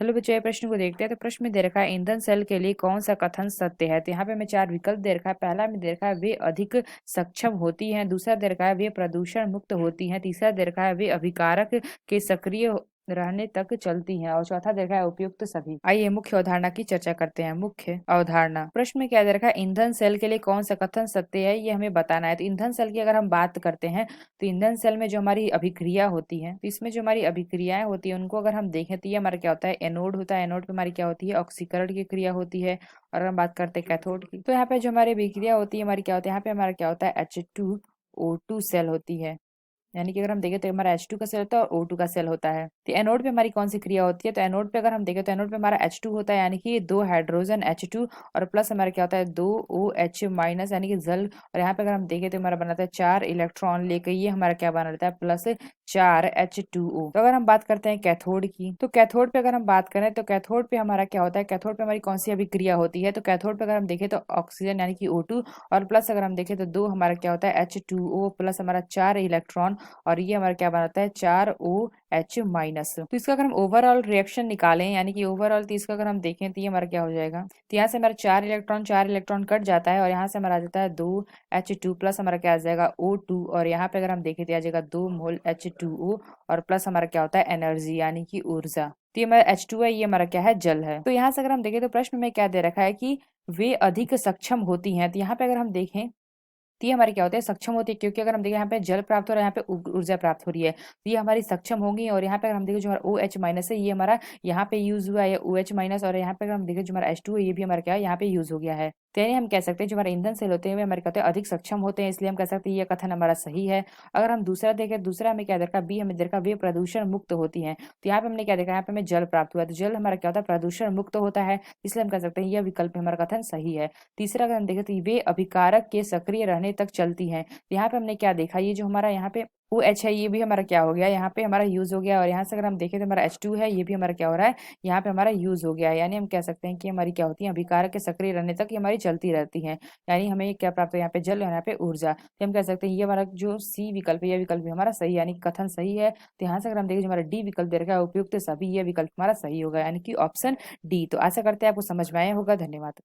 चलो बच्चों ये प्रश्न को देखते हैं। तो प्रश्न में दे रखा है ईंधन सेल के लिए कौन सा कथन सत्य है। तो यहाँ पे हमें चार विकल्प दे रखा है। पहला में दे रखा है वे अधिक सक्षम होती हैं, दूसरा दे रखा है वे प्रदूषण मुक्त होती हैं, तीसरा दे रखा है वे अभिकारक के सक्रिय रहने तक चलती हैं, और चौथा दे रखा है उपयुक्त सभी। आइए मुख्य अवधारणा की चर्चा करते हैं। मुख्य अवधारणा प्रश्न में क्या दे रखा है, ईंधन सेल के लिए कौन सा कथन सत्य है, ये हमें बताना है। तो ईंधन सेल की अगर हम बात करते हैं तो ईंधन सेल में जो हमारी अभिक्रिया होती है, तो इसमें जो हमारी अभिक्रियाएं होती है उनको अगर हम देखें तो ये हमारा क्या होता है, एनोड होता है। एनोड पे हमारी क्या होती है, ऑक्सीकरण की क्रिया होती है। और हम बात करते हैं कैथोड की, तो यहाँ पे जो हमारी अभिक्रिया होती है हमारी क्या होती है, यहाँ पे हमारा क्या होता है H2O2 सेल होती है। यानी कि अगर हम देखें तो हमारा H2 का सेल होता है और O2 का सेल होता है। तो एनोड पे हमारी कौन सी क्रिया होती है, तो एनोड पे अगर हम देखें तो एनोड पे हमारा H2 होता है, यानी कि दो हाइड्रोजन H2 और प्लस हमारा क्या होता है, दो OH माइनस यानी कि जल। और यहाँ पे अगर हम देखें तो हमारा बनाता है 4 इलेक्ट्रॉन लेकर, ये हमारा क्या बनाता है, प्लस 4 H2O। तो अगर हम बात करते हैं कैथोड की, तो कैथोड पे अगर हम बात करें तो कैथोड पे हमारा क्या होता है, कैथोड पे हमारी कौन सी अभिक्रिया होती है, तो कैथोड पे अगर हम देखें तो ऑक्सीजन यानी कि O2 और प्लस अगर हम देखें तो दो हमारा क्या होता है H2O प्लस हमारा 4 इलेक्ट्रॉन, और ये हमारा क्या बनाता है 4OH माइनस। तो इसका अगर हम ओवरऑल रिएक्शन निकालें यानी कि ओवरऑल, तो इसका अगर हम देखें तो ये हमारा क्या हो जाएगा, तो यहाँ से हमारा 4 इलेक्ट्रॉन कट जाता है और यहाँ से हमारा आ जाता है 2H2 प्लस हमारा क्या आ जाएगा O2, और यहाँ पे अगर हम देखें तो आ जाएगा 2 मोल H2O और प्लस हमारा क्या होता है एनर्जी यानी कि ऊर्जा। तो ये हमारा H2 है, ये हमारा क्या है, जल है। तो यहाँ से अगर हम देखें तो प्रश्न में क्या दे रखा है कि वे अधिक सक्षम होती हैं। तो यहाँ पे अगर हम देखें तो ये हमारी क्या होता है, सक्षम होती है, क्योंकि अगर हम देखें यहाँ पे जल प्राप्त हो रहा है, यहाँ पे ऊर्जा प्राप्त हो रही है, तो ये हमारी सक्षम होंगी। और यहाँ पे अगर हम देखें जो हमारा OH माइनस है ये हमारा यहाँ पे यूज हुआ है OH माइनस, और यहाँ पे अगर हम देखें जो हमारा H2 है ये भी हमारा क्या है, यहाँ पे यूज हो गया है। तो यानी हम कह सकते हैं जो हमारे ईंधन सेल होते हैं वे हमारे कहते हैं अधिक सक्षम होते हैं, इसलिए हम कह सकते हैं ये कथन हमारा सही है। अगर हम दूसरा देखें, दूसरा हमें क्या देखा, बी हमें देखा वे प्रदूषण मुक्त होती हैं। तो यहाँ पे हमने क्या देखा, यहाँ पे हमें जल प्राप्त हुआ है, तो जल हमारा क्या होता है, प्रदूषण मुक्त होता है, इसलिए हम कह सकते हैं यह विकल्प हमारा कथन सही है। तीसरा अगर हम देखें तो वे अभिकारक के सक्रिय रहने तक चलती हैं। यहाँ पे हमने क्या देखा, ये जो हमारा यहाँ पे OH है ये भी हमारा क्या हो गया, यहाँ पे हमारा यूज हो गया, और यहाँ से अगर हम देखें तो हमारा H2 है ये भी हमारा क्या हो रहा है, यहाँ पे हमारा यूज हो गया है। यानी हम कह सकते हैं कि हमारी क्या होती है, अभिकारक के सक्रिय रहने तक ये हमारी चलती रहती है। यानी हमें क्या प्राप्त है, यहाँ पे जल और यहाँ पे ऊर्जा। तो हम कह सकते हैं ये हमारा जो सी विकल्प है, यह विकल्प भी हमारा सही है, यानी कि कथन सही है। तो यहाँ से अगर हम देखें जो हमारा डी विकल्प दे रखा है उपयुक्त सभी, यह विकल्प हमारा सही होगा, यानी कि ऑप्शन डी। तो आशा करते हैं आपको समझ में आया होगा। धन्यवाद।